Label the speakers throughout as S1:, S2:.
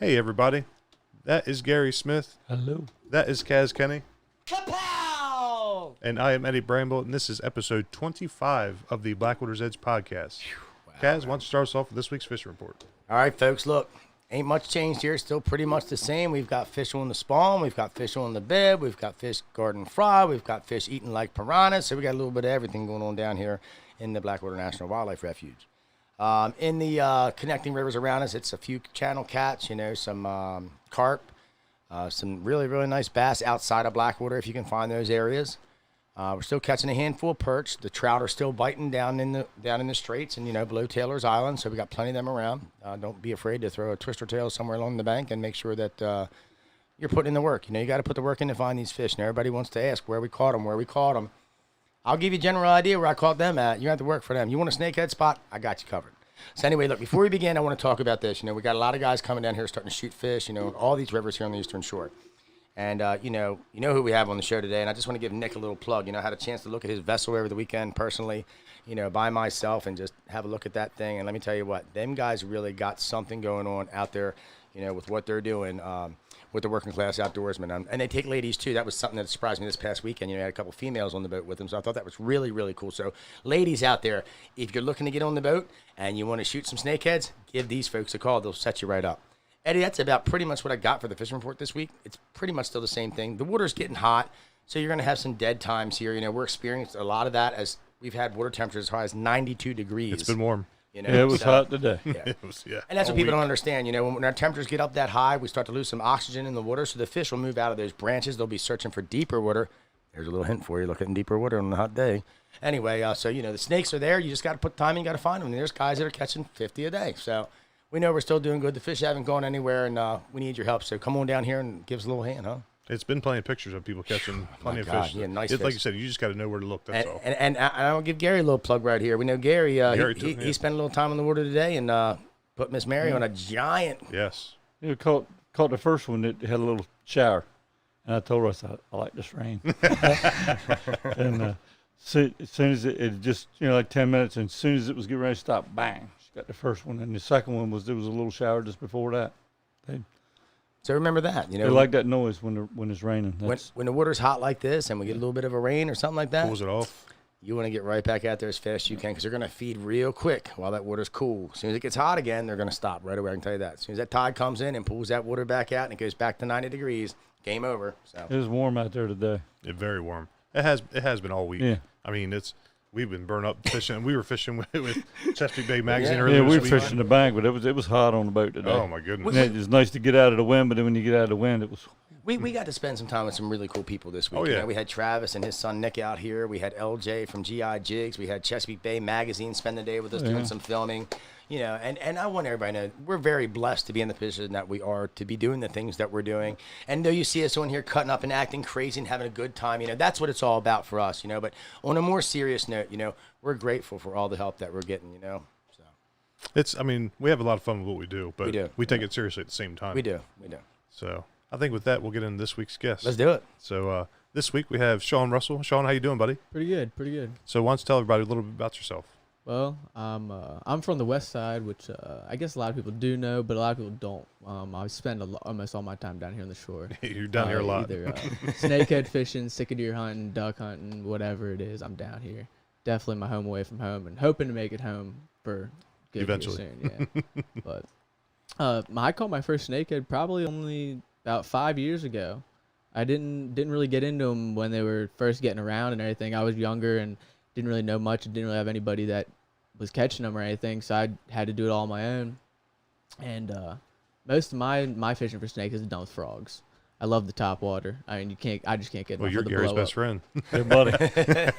S1: Hey, everybody. That is Gary Smith.
S2: Hello.
S1: That is Kaz Kenny.
S3: Kapow!
S1: And I am Eddie Bramble, and this is episode 25 of the Blackwaters Edge podcast.
S3: Wow,
S1: Kaz, why don't you start us off with this week's fishing report?
S3: All right, folks, look. Ain't much changed here. Still pretty much the same. We've got fish on the spawn. We've got fish on the bib. We've got fish garden fry. We've got fish eating like piranhas. So we got a little bit of everything going on down here in the Blackwater National Wildlife Refuge. In the connecting rivers around us, it's a few channel cats, some carp, some really, really nice bass outside of Blackwater if you can find those areas. We're still catching a handful of perch. The trout are still biting down in the straits and below Taylor's Island, so we got plenty of them around. Don't be afraid to throw a twister tail somewhere along the bank and make sure that you're putting in the work. You got to put the work in to find these fish. And everybody wants to ask where we caught them. I'll give you a general idea where I caught them at. You have to work for them. You want a snakehead spot? I got you covered. So anyway, look, before we begin, I want to talk about this. We got a lot of guys coming down here starting to shoot fish, all these rivers here on the Eastern Shore. And, you know who we have on the show today, and I just want to give Nick a little plug. I had a chance to look at his vessel over the weekend personally, by myself and just have a look at that thing. And let me tell you what, them guys really got something going on out there, with what they're doing with the Working Class Outdoorsmen. And they take ladies, too. That was something that surprised me this past weekend. I had a couple females on the boat with them, so I thought that was really, really cool. So, ladies out there, if you're looking to get on the boat and you want to shoot some snakeheads, give these folks a call. They'll set you right up. Eddie, that's about pretty much what I got for the fishing report this week. It's pretty much still the same thing. The water's getting hot, so you're going to have some dead times here. We're experiencing a lot of that as we've had water temperatures as high as 92 degrees.
S1: It's been warm.
S2: It was hot today.
S3: Yeah.
S1: It was, yeah.
S3: And that's what people don't understand. When our temperatures get up that high, we start to lose some oxygen in the water, so the fish will move out of those branches. They'll be searching for deeper water. There's a little hint for you. Look at deeper water on a hot day. Anyway, so, the snakes are there. You just got to put time in. You got to find them. And there's guys that are catching 50 a day. So we know we're still doing good. The fish haven't gone anywhere, and we need your help. So come on down here and give us a little hand, huh?
S1: It's been plenty of pictures of people catching plenty of fish.
S3: Yeah, nice
S1: Like
S3: fish.
S1: you said, you just got to know where to look, that's all.
S3: And I'll give Gary a little plug right here. We know Gary, he spent a little time in the water today and put Miss Mary on a giant.
S1: Yes.
S2: Caught the first one that had a little shower. And I told her, I said, I like this rain. And as soon as it just, like 10 minutes, and as soon as it was getting ready to stop, bang, she got the first one. And the second one there was a little shower just before that.
S3: So remember that,
S2: They like that noise when it's raining.
S3: When the water's hot like this and we get a little bit of a rain or something like that,
S1: Pulls it off.
S3: you want to get right back out there as fast as you can because they're going to feed real quick while that water's cool. As soon as it gets hot again, they're going to stop right away. I can tell you that. As soon as that tide comes in and pulls that water back out and it goes back to 90 degrees, game over. So
S2: It was warm out there today.
S1: It's very warm. It has been all week.
S2: Yeah.
S1: I mean, we've been burnt up fishing. We were fishing with Chesapeake Bay Magazine earlier
S2: Yeah, we
S1: this
S2: were
S1: week.
S2: fishing the bank, but it was hot on the boat today.
S1: Oh, my goodness.
S2: And it was nice to get out of the wind, but then when you get out of the wind, it was...
S3: we got to spend some time with some really cool people this week.
S1: Oh, yeah.
S3: We had Travis and his son Nick out here. We had LJ from GI Jigs. We had Chesapeake Bay Magazine spend the day with us doing some filming. And I want everybody to know we're very blessed to be in the position that we are, to be doing the things that we're doing. And though you see us on here cutting up and acting crazy and having a good time, that's what it's all about for us, But on a more serious note, we're grateful for all the help that we're getting, So
S1: we have a lot of fun with what we do, but
S3: We do.
S1: we take it seriously at the same time.
S3: we do.
S1: So I think with that, we'll get into this week's guest.
S3: Let's do it.
S1: So this week we have Sean Russell. Sean, how you doing, buddy?
S4: Pretty good.
S1: So why don't you tell everybody a little bit about yourself?
S4: Well, I'm from the west side, which I guess a lot of people do know, but a lot of people don't. I spend almost all my time down here on the shore.
S1: You're down here a lot.
S4: Either snakehead fishing, stick of deer hunting, duck hunting, whatever it is, I'm down here. Definitely my home away from home, and hoping to make it home for good
S1: Eventually.
S4: soon. Yeah, but I caught my first snakehead probably only about 5 years ago. I didn't really get into them when they were first getting around and everything. I was younger and didn't really know much. Didn't really have anybody that was catching them or anything, so I had to do it all on my own. And most of my fishing for snakes is done with frogs. I love the top water. I mean, I just can't get enough
S1: You're
S4: of the
S1: Gary's
S4: blow
S1: best
S4: up.
S1: friend.
S2: Hey, buddy.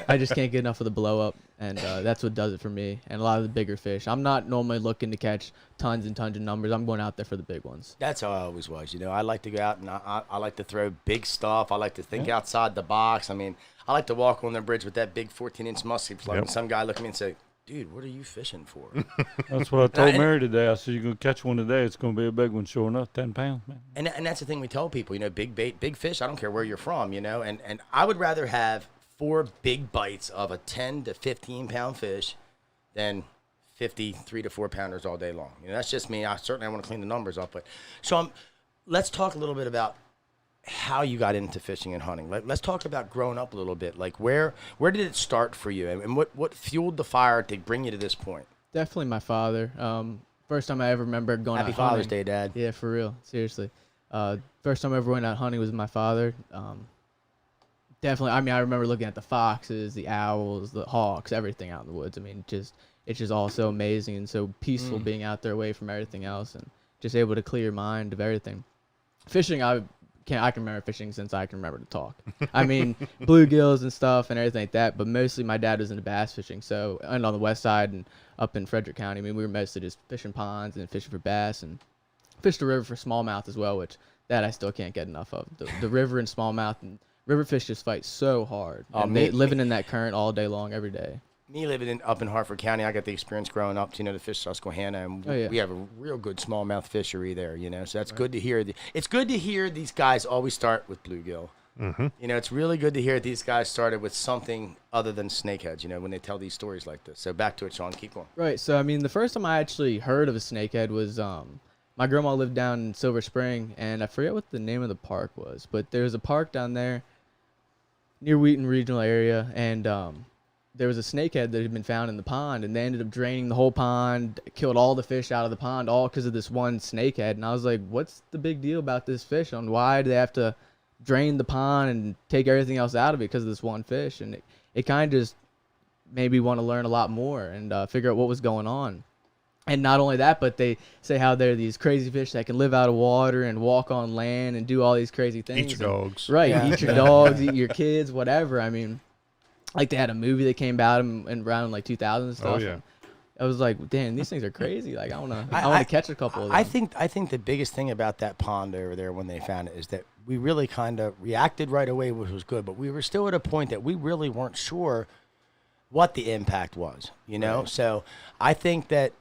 S4: I just can't get enough of the blow up, and that's what does it for me. And a lot of the bigger fish. I'm not normally looking to catch tons and tons of numbers. I'm going out there for the big ones.
S3: That's how I always was. I like to go out and I like to throw big stuff. I like to think outside the box. I mean, I like to walk on the bridge with that big 14-inch musky plug, and some guy look at me and say, dude, what are you fishing for?
S2: That's what I told Mary today. I said, you're going to catch one today. It's going to be a big one, sure enough, 10 pounds, man.
S3: And that's the thing we tell people, big bait, big fish, I don't care where you're from, and I would rather have 4 big bites of a 10 to 15 pound fish than 50 3 to 4 pounders all day long. You know, that's just me. I want to clean the numbers up, but Sean, let's talk a little bit about how you got into fishing and hunting. Let's talk about growing up a little bit. Like where did it start for you, and what fueled the fire to bring you to this point?
S4: Definitely my father. First time I ever remember going
S3: Happy
S4: out
S3: Father's
S4: hunting.
S3: Day, Dad.
S4: Yeah, for real. Seriously. First time I ever went out hunting was with my father. Definitely. I mean, I remember looking at the foxes, the owls, the hawks, everything out in the woods. I mean, it's just all so amazing and so peaceful being out there away from everything else and just able to clear your mind of everything. Fishing, I can remember fishing since I can remember to talk. I mean, bluegills and stuff and everything like that, but mostly my dad was into bass fishing. So, and on the west side and up in Frederick County, I mean, we were mostly just fishing ponds and fishing for bass and fished the river for smallmouth as well, which that I still can't get enough of. The river and smallmouth and river fish just fight so hard. Living in that current all day long, every day.
S3: Me living up in Hartford County, I got the experience growing up, to fish Susquehanna, and we have a real good smallmouth fishery there, so that's good to hear. It's good to hear these guys always start with bluegill. Mm-hmm. It's really good to hear these guys started with something other than snakeheads, when they tell these stories like this. So back to it, Sean, keep going.
S4: Right, so I mean, the first time I actually heard of a snakehead was my grandma lived down in Silver Spring, and I forget what the name of the park was, but there was a park down there near Wheaton Regional Area, and there was a snakehead that had been found in the pond, and they ended up draining the whole pond, killed all the fish out of the pond, all because of this one snakehead. And I was like, what's the big deal about this fish? And why do they have to drain the pond and take everything else out of it because of this one fish? And it kind of just made me want to learn a lot more and figure out what was going on. And not only that, but they say how they're these crazy fish that can live out of water and walk on land and do all these crazy things.
S1: Eat your dogs.
S4: Right,
S3: Yeah.
S4: eat your dogs, eat your kids, whatever. I mean, like they had a movie that came out in around like 2000 and stuff.
S1: Oh, yeah.
S4: I was like, damn, these things are crazy. Like I wanna catch a couple of them.
S3: I think the biggest thing about that pond over there when they found it is that we really kind of reacted right away, which was good, but we were still at a point that we really weren't sure what the impact was,
S4: Right.
S3: So I think that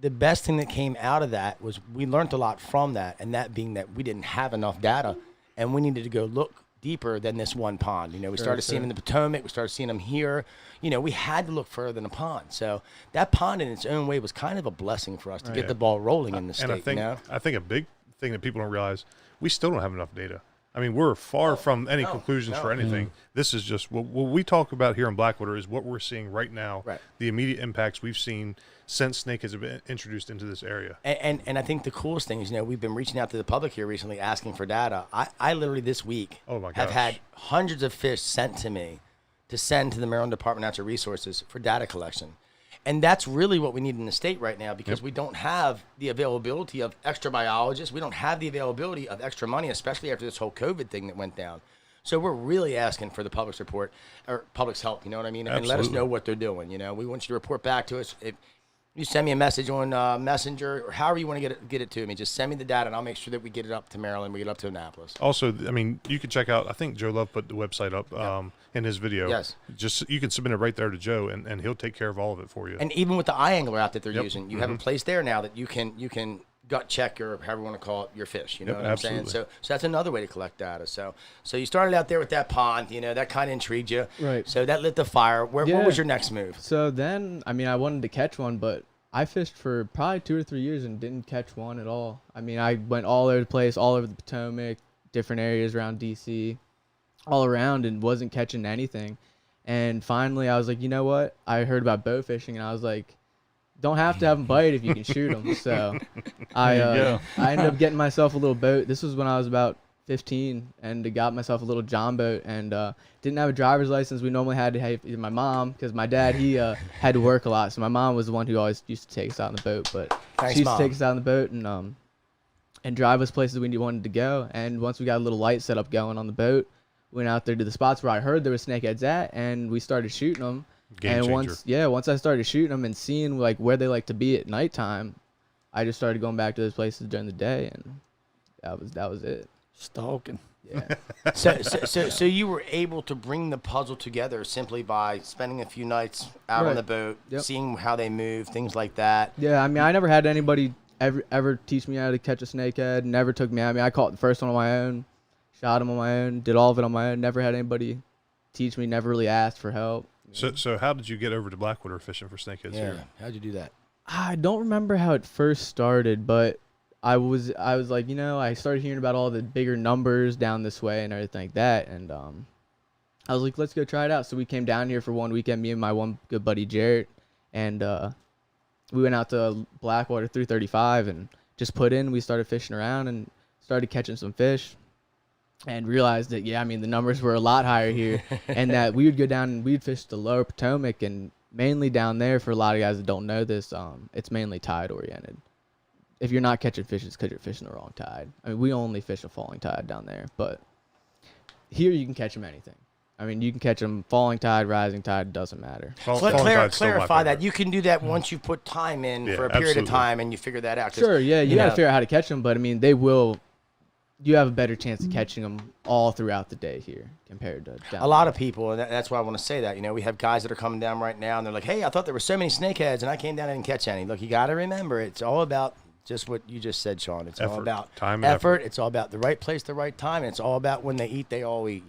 S3: the best thing that came out of that was we learned a lot from that, and that being that we didn't have enough data, and we needed to go look deeper than this one pond. We started seeing them in the Potomac, we started seeing them here. We had to look further than a pond. So that pond in its own way was kind of a blessing for us to get the ball rolling in the state.
S1: And I think a big thing that people don't realize, we still don't have enough data. I mean, we're far from any conclusions for anything. This is just what we talk about here in Blackwater is what we're seeing right now, the immediate impacts we've seen since snakeheads have been introduced into this area.
S3: And I think the coolest thing is, we've been reaching out to the public here recently asking for data. I literally this week have had hundreds of fish sent to me to send to the Maryland Department of Natural Resources for data collection. And that's really what we need in the state right now because we don't have the availability of extra biologists. We don't have the availability of extra money, especially after this whole COVID thing that went down. So we're really asking for the public's report or public's help, you know what I mean? And let us know what they're doing, We want you to report back to us. If you send me a message on Messenger or however you want to get it to me, just send me the data and I'll make sure that we get it up to Maryland, we get it up to Annapolis.
S1: Also, I mean, you can check out, I think Joe Love put the website up in his video.
S3: Yes.
S1: Just, you can submit it right there to Joe and he'll take care of all of it for you.
S3: And even with the eye angler app that they're using, you have a place there now that you can gut check or however you want to call it your fish. You know what I'm saying? So that's another way to collect data. So you started out there with that pond, that kind of intrigued you.
S4: Right.
S3: So that lit the fire. What was your next move?
S4: So then, I mean, I wanted to catch one, but I fished for probably 2 or 3 years and didn't catch one at all. I mean, I went all over the place, all over the Potomac, different areas around D.C., all around, and wasn't catching anything. And finally, I was like, you know what? I heard about bow fishing, and I was like, don't have to have them bite if you can shoot them. So I ended up getting myself a little boat. This was when I was about 15, and got myself a little John boat, and didn't have a driver's license. We normally had to have my mom, because my dad, he had to work a lot. So my mom was the one who always used to take us out on the boat. But
S3: Thanks,
S4: she used
S3: Mom.
S4: to take us out on the boat and drive us places we wanted to go. And once we got a little light set up going on the boat, went out there to the spots where I heard there were snakeheads at, and we started shooting them.
S1: Game
S4: and
S1: changer.
S4: once I started shooting them and seeing like where they like to be at nighttime, I just started going back to those places during the day, and that was it.
S2: Stalking.
S4: Yeah.
S3: So you were able to bring the puzzle together simply by spending a few nights out on the boat, seeing how they move, things like that.
S4: Yeah, I mean, I never had anybody ever teach me how to catch a snakehead. Never took me. I mean, I caught the first one on my own, shot him on my own, did all of it on my own. Never had anybody teach me. Never really asked for help.
S1: So how did you get over to Blackwater fishing for snakeheads here?
S3: How'd you do that?
S4: I don't remember how it first started, but I was like, I started hearing about all the bigger numbers down this way and everything like that, and I was like, let's go try it out. So we came down here for one weekend, me and my one good buddy Jarrett, and we went out to Blackwater 335 and just put in. We started fishing around and started catching some fish, and realized that the numbers were a lot higher here, and that we would go down and we'd fish the lower Potomac, and mainly down there, for a lot of guys that don't know this, it's mainly tide oriented. If you're not catching fish, it's because you're fishing the wrong tide. I mean, we only fish a falling tide down there, but here you can catch them anything. I mean, you can catch them falling tide, rising tide, doesn't matter.
S3: Clarify that. You can do that once you put time in for a period of time and you figure that out.
S4: Sure, yeah, you got to figure out how to catch them, but I mean, you have a better chance of catching them all throughout the day here compared to down
S3: a lot of people, and that's why I want to say that. We have guys that are coming down right now, and they're like, hey, I thought there were so many snakeheads, and I came down and didn't catch any. Look, you got to remember, it's all about just what you just said, Sean. It's all about
S1: time and effort.
S3: It's all about the right place, the right time, and it's all about when they eat, they all eat,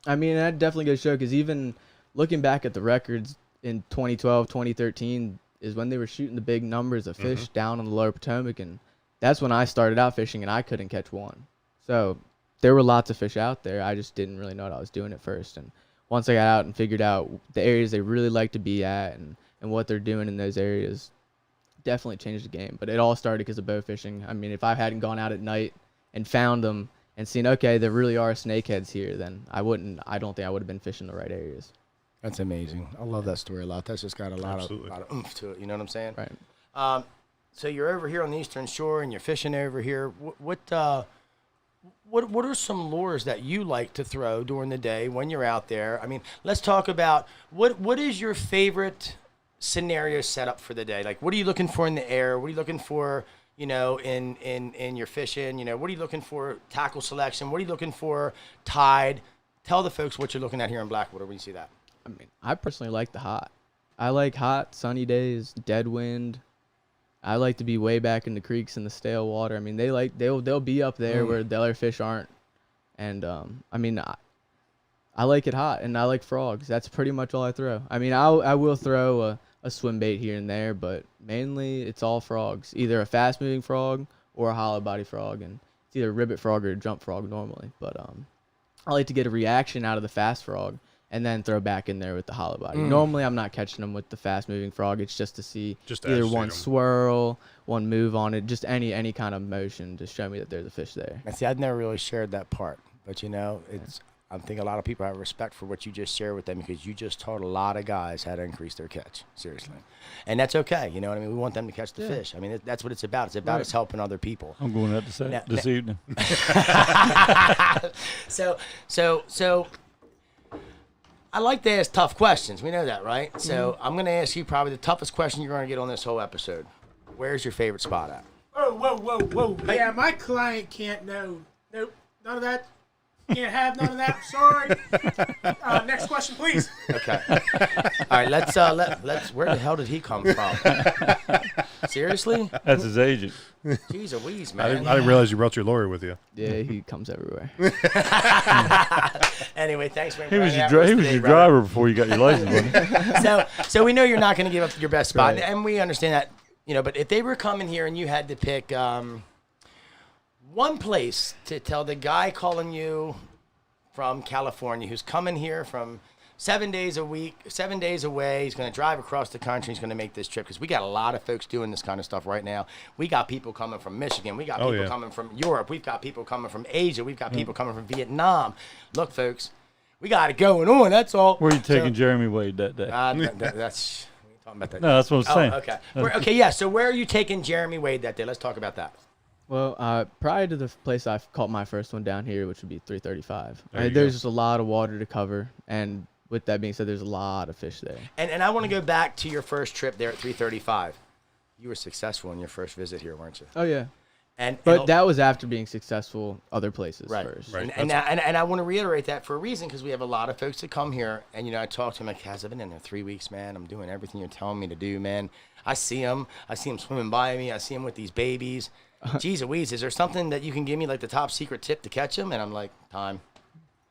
S4: I mean, that definitely goes to show, because even looking back at the records in 2012, 2013 is when they were shooting the big numbers of fish down on the lower Potomac, and that's when I started out fishing, and I couldn't catch one. So there were lots of fish out there. I just didn't really know what I was doing at first. And once I got out and figured out the areas they really like to be at and what they're doing in those areas, definitely changed the game. But it all started because of bow fishing. I mean, if I hadn't gone out at night and found them and seen, okay, there really are snakeheads here, then I don't think I would have been fishing the right areas.
S3: That's amazing. I love that story a lot. That's just got a lot of oomph to it. You know what I'm saying?
S4: Right.
S3: So you're over here on the Eastern Shore and you're fishing over here. What are some lures that you like to throw during the day when you're out there? I mean, let's talk about what is your favorite scenario setup for the day? Like, what are you looking for in the air? What are you looking for, in your fishing? What are you looking for tackle selection? What are you looking for tide? Tell the folks what you're looking at here in Blackwater when you see that.
S4: I mean, I personally like the hot. I like hot, sunny days, dead wind. I like to be way back in the creeks and the stale water. I mean, they'll be up there where the other fish aren't. And I mean, I like it hot, and I like frogs. That's pretty much all I throw. I mean, I will throw a swim bait here and there, but mainly it's all frogs. Either a fast moving frog or a hollow body frog, and it's either a ribbit frog or a jump frog normally. But I like to get a reaction out of the fast frog and then throw back in there with the hollow body. Normally, I'm not catching them with the fast-moving frog. It's just to see either one swirl, one move on it, just any kind of motion to show me that there's a fish there.
S3: And see, I've never really shared that part, but I think a lot of people have respect for what you just shared with them, because you just taught a lot of guys how to increase their catch, seriously. And that's okay, you know what I mean? We want them to catch the fish. I mean, that's what it's about. It's about us helping other people.
S2: I'm going out to say this evening.
S3: So I like to ask tough questions. We know that, right? So I'm going to ask you probably the toughest question you're going to get on this whole episode. Where's your favorite spot at?
S5: Whoa. Yeah, my client can't know. Nope, none of that. Can't have none of that. Sorry. Next question, please.
S3: Okay. All right, let's where the hell did he come from? Seriously?
S2: That's his agent.
S3: Jeez Louise, man.
S1: I didn't realize you brought your lawyer with you.
S4: Yeah, he comes everywhere.
S3: Anyway, thanks for
S2: He was your driver before you got your license, wasn't he?
S3: So we know you're not going to give up your best spot, and we understand that, but if they were coming here and you had to pick one place to tell the guy calling you from California, who's coming here from 7 days a week, 7 days away, he's going to drive across the country, he's going to make this trip, because we got a lot of folks doing this kind of stuff right now. We got people coming from Michigan, we got people coming from Europe, we've got people coming from Asia, we've got people coming from Vietnam. Look, folks, we got it going on, that's all.
S2: Where are you taking Jeremy Wade that day?
S3: That's we ain't talking about that.
S2: No, that's what I'm saying.
S3: Okay. So where are you taking Jeremy Wade that day? Let's talk about that.
S4: Well, prior to the place I caught my first one down here, which would be 335, there's just a lot of water to cover, and with that being said, there's a lot of fish there.
S3: And I want to go back to your first trip there at 335. You were successful in your first visit here, weren't you?
S4: Oh, yeah. But that was after being successful other places first.
S3: Right. And I want to reiterate that for a reason, because we have a lot of folks that come here, and I talk to them like, "Has I been in there 3 weeks, man? I'm doing everything you're telling me to do, man. I see them swimming by me. I see them with these babies. Jeez Louise, is there something that you can give me, like the top secret tip to catch them?" And I'm like, time.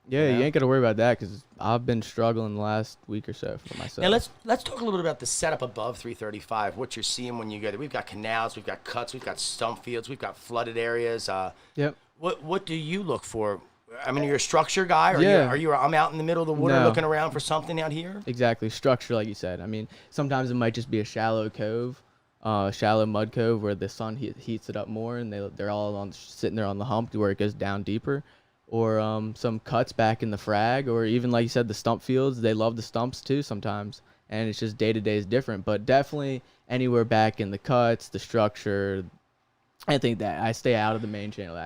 S4: Yeah,
S3: know?
S4: you ain't got to worry about that because I've been struggling the last week or so for myself.
S3: Now let's talk a little bit about the setup above 335. What you're seeing when you go there. We've got canals, we've got cuts, we've got stump fields, we've got flooded areas.
S4: Yep.
S3: What do you look for? I mean, you're a structure guy, or
S4: Yeah.
S3: are you? I'm out in the middle of the water
S4: No.
S3: looking around for something out here.
S4: Exactly. Structure, like you said. I mean, sometimes it might just be a shallow cove, shallow mud cove where the sun heats it up more, and they're all sitting there on the hump where it goes down deeper, or some cuts back in the frag, or even like you said, the stump fields. They love the stumps too sometimes, and it's just day to day is different. But definitely anywhere back in the cuts, the structure. I think that I stay out of the main channel.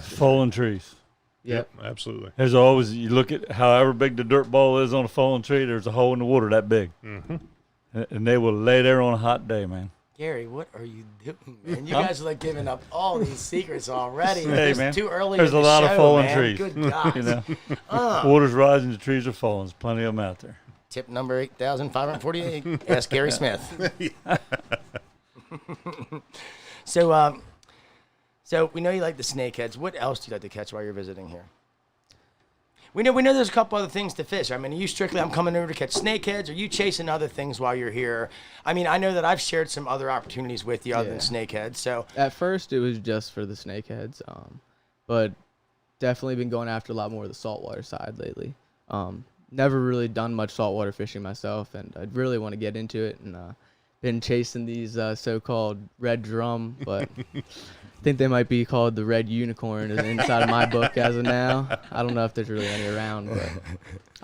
S2: Fallen trees.
S4: Yep.
S1: Absolutely.
S2: There's always, you look at however big the dirt ball is on a fallen tree, there's a hole in the water that big.
S1: Mm-hmm.
S2: And they will lay there on a hot day, man.
S3: Gary, what are you doing, man? You guys are like giving up all these secrets already.
S2: Hey,
S3: It's
S2: man.
S3: too early.
S2: There's
S3: in
S2: a
S3: the
S2: lot of
S3: show,
S2: fallen
S3: man.
S2: trees.
S3: Good God.
S2: You know, water's rising, the trees are falling. There's plenty of them out there.
S3: Tip number 8,548. Ask Gary Smith. So we know you like the snakeheads. What else do you like to catch while you're visiting here? We know there's a couple other things to fish. I mean, are you strictly, I'm coming over to catch snakeheads? Are you chasing other things while you're here? I mean, I know that I've shared some other opportunities with you other than snakeheads. So
S4: at first it was just for the snakeheads, but definitely been going after a lot more of the saltwater side lately. Never really done much saltwater fishing myself, and I'd really want to get into it, and been chasing these so-called red drum, but I think they might be called the red unicorn inside of my book as of now. I don't know if there's really any around, but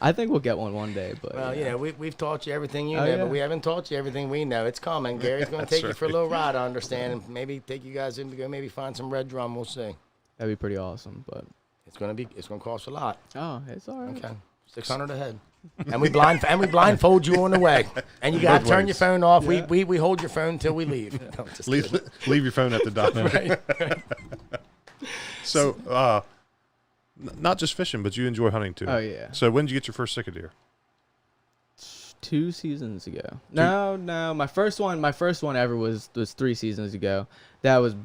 S4: I think we'll get one day. But
S3: well, you know, we've taught you everything you know, but we haven't taught you everything we know. It's coming. Gary's going to take you for a little ride, I understand, and maybe take you guys in to go maybe find some red drum. We'll see.
S4: That'd be pretty awesome, but
S3: it's going to cost a lot.
S4: Oh, it's all right.
S3: Okay, 600 a head. And we blindfold you on the way, and you got to turn your phone off. Yeah. We hold your phone until we leave. No,
S1: leave your phone at the dock.
S3: Right.
S1: So, not just fishing, but you enjoy hunting too.
S4: Oh yeah.
S1: So when did you get your first sick of deer?
S4: 2 seasons ago. No, my first one ever was 3 seasons ago. That was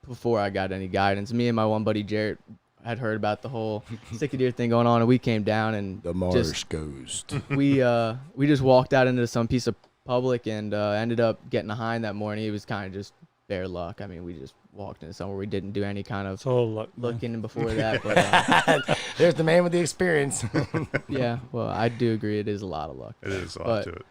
S4: before I got any guidance. Me and my one buddy Jarrett had heard about the whole sick of deer thing going on, and we came down and
S3: the Marsh Ghost.
S4: We just walked out into some piece of public and ended up getting a hind that morning. It was kind of just bare luck. I mean, we just walked into somewhere. We didn't do any kind of looking before that. But
S3: there's the man with the experience.
S4: Yeah, well, I do agree. It is a lot of luck.
S1: It is a lot to it.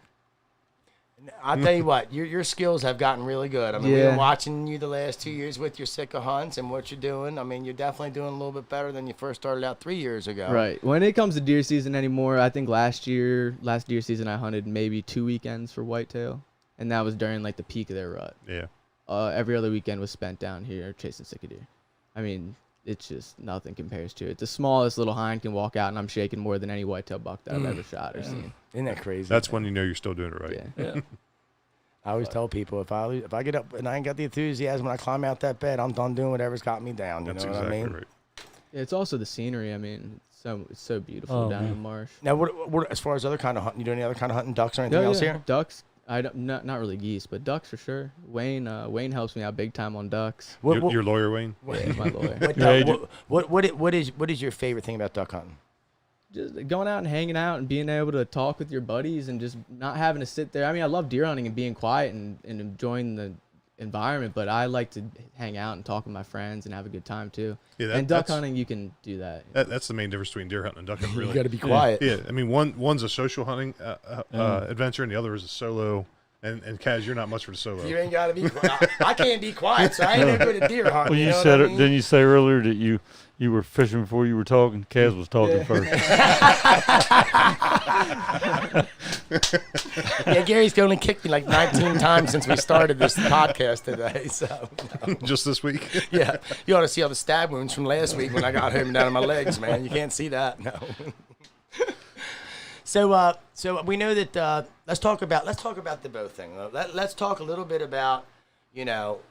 S3: I'll tell you what, your skills have gotten really good. I mean, we've been watching you the last 2 years with your Sitka hunts and what you're doing. I mean, you're definitely doing a little bit better than you first started out 3 years ago.
S4: Right. When it comes to deer season anymore, I think last deer season I hunted maybe 2 weekends for whitetail, and that was during like the peak of their rut.
S1: Yeah.
S4: Every other weekend was spent down here chasing Sitka deer. I mean, it's just nothing compares to it. The smallest little hind can walk out, and I'm shaking more than any whitetail buck that I've ever shot or seen.
S3: Isn't that crazy?
S1: That's when you know you're still doing it right.
S4: Yeah.
S3: I always tell people if I get up and I ain't got the enthusiasm when I climb out that bed, I'm done doing whatever's got me down. You know what I mean?
S1: Right.
S4: Yeah, it's also the scenery. I mean, it's so beautiful down in the marsh.
S3: Now, what as far as other kind of hunting, you do any other kind of hunting, ducks or anything else here?
S4: Ducks. I don't not really geese, but ducks for sure. Wayne helps me out big time on ducks.
S1: Your lawyer, Wayne?
S4: Yeah, he's my lawyer.
S3: What is your favorite thing about duck hunting?
S4: Just going out and hanging out and being able to talk with your buddies and just not having to sit there. I mean, I love deer hunting and being quiet and enjoying the environment, but I like to hang out and talk with my friends and have a good time too. Yeah, and duck hunting, you can do that.
S1: That's the main difference between deer hunting and duck hunting, really.
S3: You got to be quiet.
S1: Yeah, I mean, one's a social hunting adventure, and the other is a solo. And Kaz, you're not much for the solo.
S3: You ain't got to be quiet. I can't be quiet, so I ain't no good at deer hunting.
S2: Well,
S3: you know said
S2: it. Didn't you say earlier that you were fishing before you were talking? Kaz was talking first.
S3: Yeah, Gary's only kicked me like 19 times since we started this podcast today. So
S1: just this week.
S3: Yeah, you ought to see all the stab wounds from last week when I got home down on my legs, man. You can't see that. No. So we know that. Let's talk about the bow thing. Let's talk a little bit about,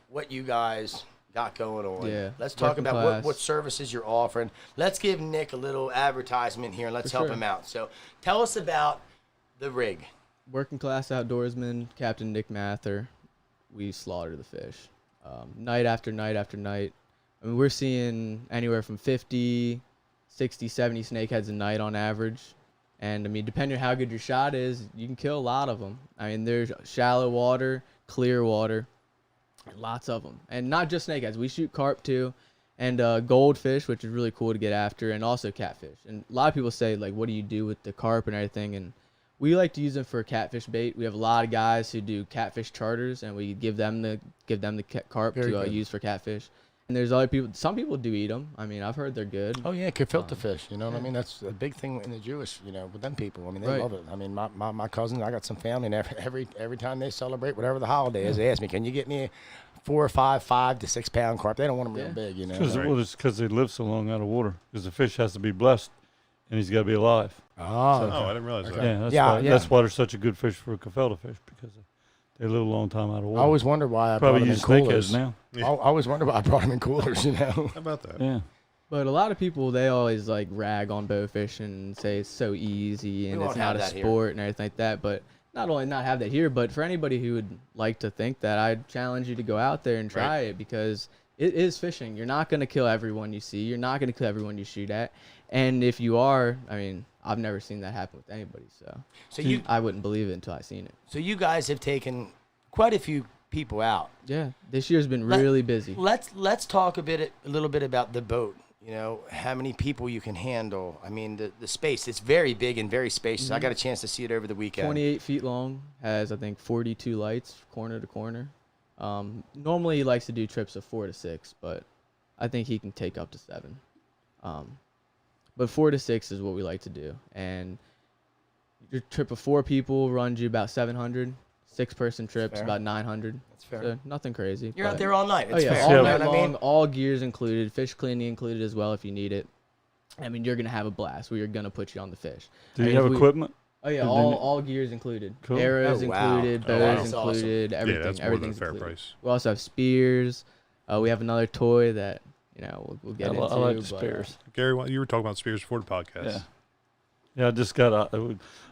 S3: what you guys got going on.
S4: Yeah.
S3: Let's talk about what services you're offering. Let's give Nick a little advertisement here and let's help him out. So tell us about the rig.
S4: Working Class Outdoorsmen, Captain Nick Mather. We slaughter the fish, night after night after night. I mean, we're seeing anywhere from 50 60, 70 snakeheads a night on average. And I mean, depending on how good your shot is, you can kill a lot of them. I mean, there's shallow water, clear water, lots of them. And not just snakeheads. We shoot carp too, and goldfish, which is really cool to get after, and also catfish. And a lot of people say, like, what do you do with the carp and everything? And we like to use them for catfish bait. We have a lot of guys who do catfish charters, and we give them the carp to use for catfish. And there's other people. Some people do eat them. I mean, I've heard they're good.
S3: Oh yeah, gefilte fish. You know what I mean? That's a big thing in the Jewish. You know, with them people. I mean, they love it. I mean, my cousins. I got some family, and every time they celebrate whatever the holiday is, they ask me, "Can you get me 4 or 5 to 6 pound carp?" They don't want them real big. You know.
S2: Well, it's because they live so long out of water. Because the fish has to be blessed, and he's got to be alive.
S3: Oh,
S1: I didn't realize that.
S2: Yeah, that's why they're such a good fish for a gefilte fish, because they live a long time out of water.
S3: I always wonder why I
S2: probably
S3: brought them
S2: use
S3: in coolers.
S2: snakeheads now.
S3: I always wonder why I brought them in coolers. You know.
S1: How about that?
S2: Yeah.
S4: But a lot of people, they always like rag on bow fishing and say it's so easy and it's not a sport and everything like that. But not only not have that here, but for anybody who would like to think that, I'd challenge you to go out there and try it, because it is fishing. You're not going to kill everyone you see. You're not going to kill everyone you shoot at. And if you are, I mean, I've never seen that happen with anybody. So I wouldn't believe it until I seen it.
S3: So you guys have taken quite a few people out.
S4: Yeah, this year's been really busy.
S3: Let's talk a little bit about the boat. You know, how many people you can handle. I mean, the space, it's very big and very spacious. I got a chance to see it over the weekend.
S4: 28 feet long, has, I think, 42 lights corner to corner. Normally he likes to do trips of 4 to 6, but I think he can take up to 7. But 4 to 6 is what we like to do. And your trip of 4 people runs you about 700. 6-person trips about 900.
S3: That's fair.
S4: So nothing crazy.
S3: You're out there all night. It's fair.
S4: All night long, all gears included, fish cleaning included as well if you need it. I mean, you're gonna have a blast. We are gonna put you on the fish.
S2: Do you have equipment?
S4: Oh yeah, all gears included. Cool. Arrows included, bows included, everything.
S1: Yeah, that's
S4: everything's
S1: more than a fair
S4: included.
S1: price.
S4: We also have spears. We have another toy that we'll get into.
S2: I like the spears.
S1: Gary, you were talking about spears before the podcast.
S2: Yeah. I just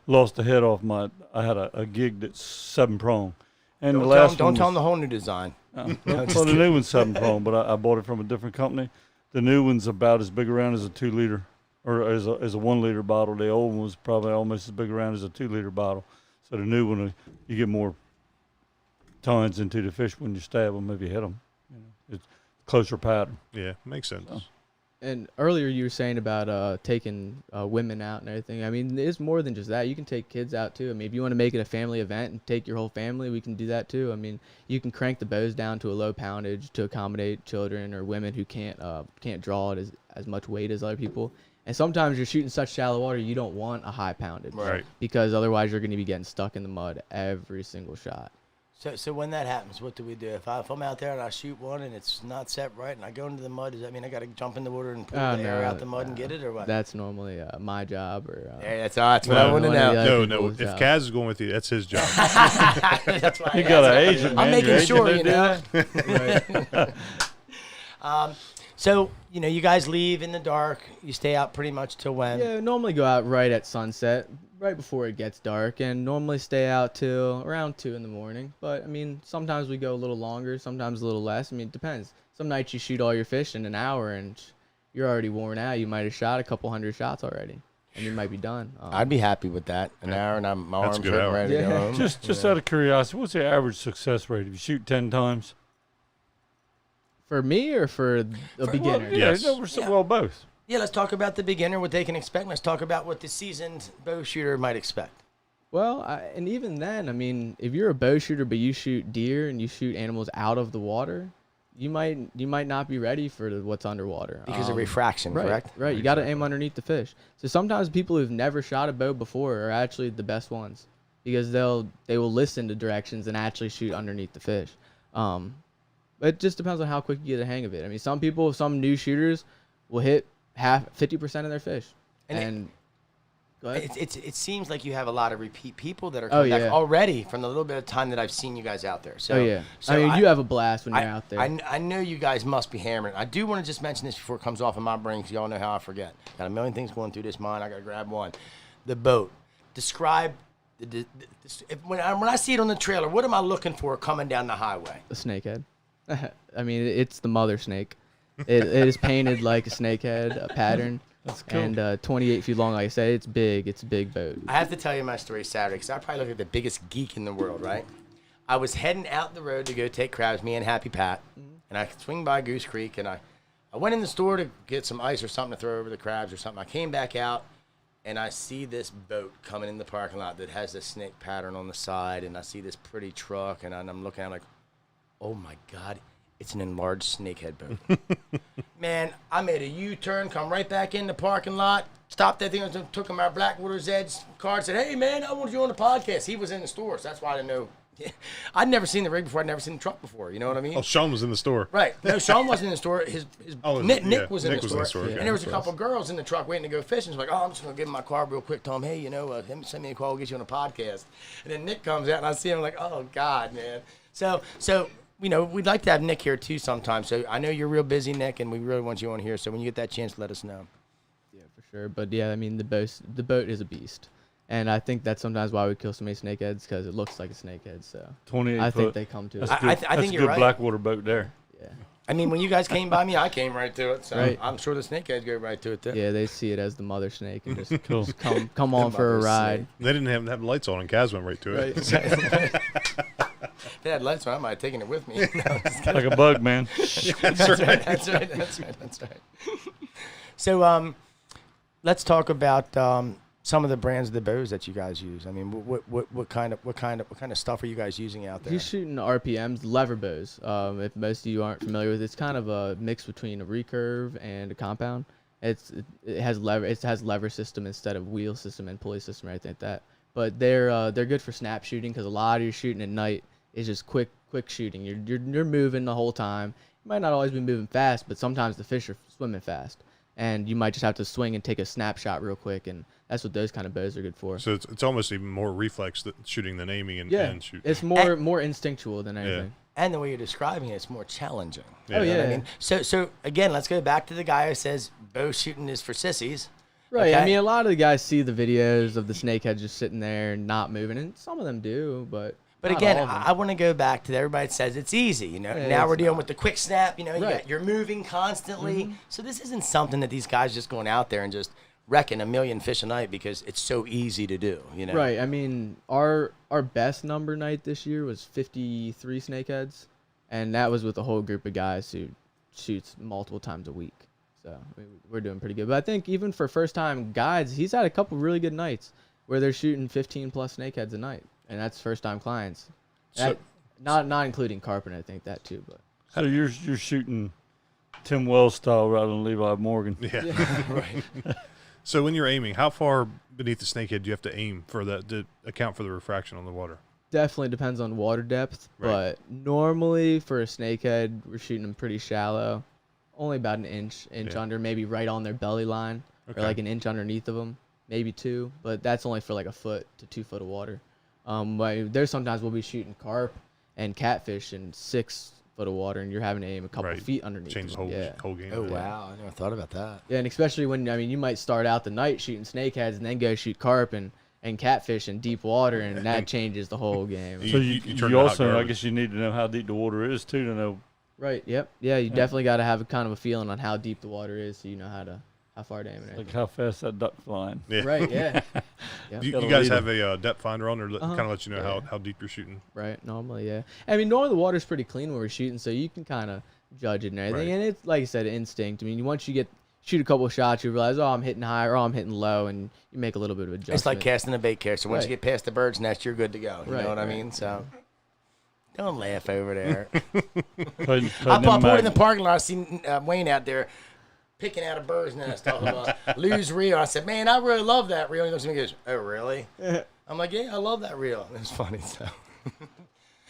S2: lost the head off my. I had a gig that's 7-prong, and
S3: don't tell them the whole new design.
S2: Well, the new one's 7-prong, but I bought it from a different company. The new one's about as big around as a 2-liter, or as a 1-liter bottle. The old one was probably almost as big around as a 2-liter bottle. So the new one, you get more tons into the fish when you stab them if you hit them. It's closer pattern.
S1: Yeah, makes sense.
S2: So.
S4: And earlier you were saying about taking women out and everything. I mean, it's more than just that. You can take kids out too. I mean, if you want to make it a family event and take your whole family, we can do that too. I mean, you can crank the bows down to a low poundage to accommodate children or women who can't draw it as much weight as other people. And sometimes you're shooting such shallow water, you don't want a high poundage,
S1: right?
S4: Because otherwise you're going to be getting stuck in the mud every single shot.
S3: So when that happens, what do we do? If I'm out there and I shoot one and it's not set right and I go into the mud, does that mean I got to jump in the water and pull the air out the mud and get it, or what?
S4: That's normally my job. Or
S3: that's what I want to know.
S1: No. If Kaz is going with you, that's his job.
S3: That's why
S2: you got an agent, man.
S3: I'm making sure, you know.
S4: Right.
S3: So, you guys leave in the dark. You stay out pretty much till when?
S4: Yeah, normally go out right at sunset, right before it gets dark, and normally stay out till around 2 in the morning. But, I mean, sometimes we go a little longer, sometimes a little less. I mean, it depends. Some nights you shoot all your fish in an hour, and you're already worn out. You might have shot a couple hundred shots already, and you might be done.
S3: I'd be happy with that. An hour, and my arms hurting ready to go home.
S2: Just out of curiosity, what's the average success rate if you shoot 10 times?
S4: For me or for a beginner?
S2: Well, both.
S3: Yeah, let's talk about the beginner, what they can expect. Let's talk about what the seasoned bow shooter might expect.
S4: Well, and even then, I mean, if you're a bow shooter but you shoot deer and you shoot animals out of the water, you might not be ready for what's underwater.
S3: Because of refraction, correct?
S4: Right, you got to aim underneath the fish. So sometimes people who've never shot a bow before are actually the best ones, because they will listen to directions and actually shoot underneath the fish. But it just depends on how quick you get a hang of it. I mean, some new shooters will hit 50% of their fish. And go ahead.
S3: It seems like you have a lot of repeat people that are coming back already from the little bit of time that I've seen you guys out there. So,
S4: I mean, you have a blast when you're out there.
S3: I know you guys must be hammering. I do want to just mention this before it comes off of my brain, because y'all know how I forget. Got a million things going through this mind. I got to grab one. The boat. Describe when I see it on the trailer, what am I looking for coming down the highway?
S4: A snakehead. I mean, it's the mother snake. It is painted like a snakehead, a pattern.
S2: That's cool.
S4: And 28 feet long, like I said, it's big. It's a big boat.
S3: I have to tell you my story Saturday because I probably look like the biggest geek in the world, right? I was heading out the road to go take crabs, me and Happy Pat, and I swing by Goose Creek, and I went in the store to get some ice or something to throw over the crabs or something. I came back out, and I see this boat coming in the parking lot that has this snake pattern on the side, and I see this pretty truck, and I'm looking at it like, oh my God, it's an enlarged snakehead boat. Man, I made a U-turn, come right back in the parking lot, stopped that thing, took him our Blackwaters Ed's card, said, hey man, I want you on the podcast. He was in the store, so that's why I didn't know. I'd never seen the rig before. I'd never seen the truck before. You know what I mean?
S1: Oh, Sean was in the store.
S3: Right. No, Sean wasn't in the store. Nick was in the store.
S1: Okay.
S3: And there was a couple of girls in the truck waiting to go fishing. She's like, oh, I'm just going to give him my car real quick. Tell him, hey, send me a call. We'll get you on a podcast. And then Nick comes out, and I see him like, oh, God, man. So we'd like to have Nick here, too, sometime. So I know you're real busy, Nick, and we really want you on here. So when you get that chance, let us know.
S4: Yeah, for sure. But, yeah, I mean, the boat is a beast. And I think that's sometimes why we kill so many snakeheads, because it looks like a snakehead. So
S2: 28
S4: I
S2: foot.
S4: think they come to it.
S3: I think you're
S2: good
S3: right.
S2: Blackwater boat there.
S4: Yeah.
S3: I mean, when you guys came by me, I came right to it. So
S4: Right.
S3: I'm sure the snakeheads go right to it, too.
S4: Yeah, they see it as the mother snake and just
S2: Cool.
S4: come on for a
S3: mother
S4: ride.
S3: snake.
S1: They didn't have lights on, and Kaz went right to it.
S4: Right.
S3: If they had lights on, I might have taken it with me. No,
S2: Like a bug, man.
S3: That's right. So, let's talk about some of the brands of the bows that you guys use. I mean, what kind of stuff are you guys using out there?
S4: He's shooting RPMs, lever bows. If most of you aren't familiar with it, it's kind of a mix between a recurve and a compound. It has lever system instead of wheel system and pulley system or anything like that. But they're good for snap shooting, because a lot of your shooting at night is just quick shooting. You're moving the whole time. You might not always be moving fast, but sometimes the fish are swimming fast, and you might just have to swing and take a snapshot real quick, and that's what those kind of bows are good for.
S1: So it's almost even more reflex shooting than aiming and shooting.
S4: It's more instinctual than anything.
S3: And the way you're describing it, it's more challenging.
S1: Yeah.
S4: Oh
S3: You know
S4: yeah.
S3: what I mean? So again, let's go back to the guy who says bow shooting is for sissies.
S4: Right.
S3: Okay.
S4: I mean, a lot of the guys see the videos of the snakehead just sitting there and not moving, and some of them do, but not
S3: Again,
S4: all of them.
S3: I want to go back to everybody that says it's easy.
S4: Yeah,
S3: now
S4: it's
S3: we're dealing
S4: not.
S3: with the quick snap.
S4: Right.
S3: You're moving constantly. So this isn't something that these guys just going out there and just wrecking a million fish a night because it's so easy to do.
S4: Right. I mean, our best number night this year was 53 snakeheads, and that was with a whole group of guys who shoots multiple times a week. So I mean, we're doing pretty good. But I think even for first-time guides, he's had a couple really good nights where they're shooting 15-plus snakeheads a night, and that's first-time clients.
S1: So-
S4: Not including carp, and I think that too. But
S2: So you're shooting Tim Wells style rather than Levi Morgan.
S1: Yeah.
S3: Right.
S1: So when you're aiming, how far beneath the snakehead do you have to aim for that to account for the refraction on the water?
S4: definitely depends on water depth.
S1: Right.
S4: But normally for a snakehead, we're shooting them pretty shallow, only about an inch
S1: Yeah.
S4: under, maybe right on their belly line,
S1: Okay.
S4: or like an inch underneath of them, maybe 2. But that's only for like a foot to 2 foot of water. But there's sometimes we'll be shooting carp and catfish in 6 foot of water, and you're having to aim a couple
S1: Right.
S4: feet underneath.
S1: Change the
S4: them.
S1: whole
S4: Yeah.
S1: whole game.
S3: Oh, wow. I never thought about that.
S4: Yeah, and especially when, I mean, you might start out the night shooting snakeheads and then go shoot carp and catfish in deep water, and that changes the whole game.
S1: You-
S2: So
S1: you
S2: you,
S1: turn
S2: you
S1: to hot
S2: also, I
S1: garbage.
S2: guess you need to know how deep the water is too to know.
S4: Right. Yep. Yeah, you definitely got to have a kind of a feeling on how deep the water is, so you know how far to aim it.
S2: Like how fast that duck flying.
S1: Yeah.
S4: Right. Yeah. Yep.
S1: You
S2: Gotta
S1: guys
S2: lead
S1: have a depth finder on there that
S4: Uh-huh.
S1: kind of lets you know
S4: Yeah.
S1: how deep you're shooting.
S4: Right. Normally, yeah. I mean, normally the water's pretty clean when we're shooting, so you can kind of judge it and everything.
S1: Right.
S4: And it's like I said, instinct. I mean, once you shoot a couple of shots, you realize, oh, I'm hitting high or oh, I'm hitting low, and you make a little bit of adjustment.
S3: It's like casting a bait carrier. So once you
S4: Right.
S3: get past the bird's nest, you're good to go. You
S4: Right,
S3: know what I
S4: right.
S3: mean? So don't laugh over there.
S2: Putting
S3: I
S2: them
S3: pulled in the
S2: magnets.
S3: parking lot. I seen Wayne out there picking out a bird's nest off of a loose reel. I said, man, I really love that reel. He looks at me and goes, oh, really? I'm like, yeah, I love that reel. It's funny.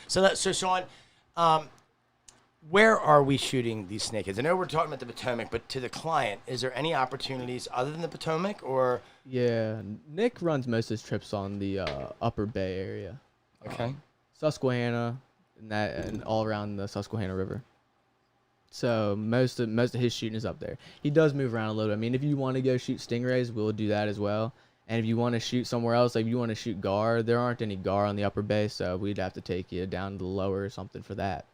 S3: So Sean, where are we shooting these snakeheads? I know we're talking about the Potomac, but to the client, is there any opportunities other than the Potomac or?
S4: Yeah. Nick runs most of his trips on the Upper Bay area,
S3: Okay.
S4: Susquehanna, and all around the Susquehanna River. So most of his shooting is up there. He does move around a little bit. I mean, if you want to go shoot stingrays, we'll do that as well. And if you want to shoot somewhere else, like if you want to shoot gar, there aren't any gar on the Upper Bay, so we'd have to take you down to the lower or something for that.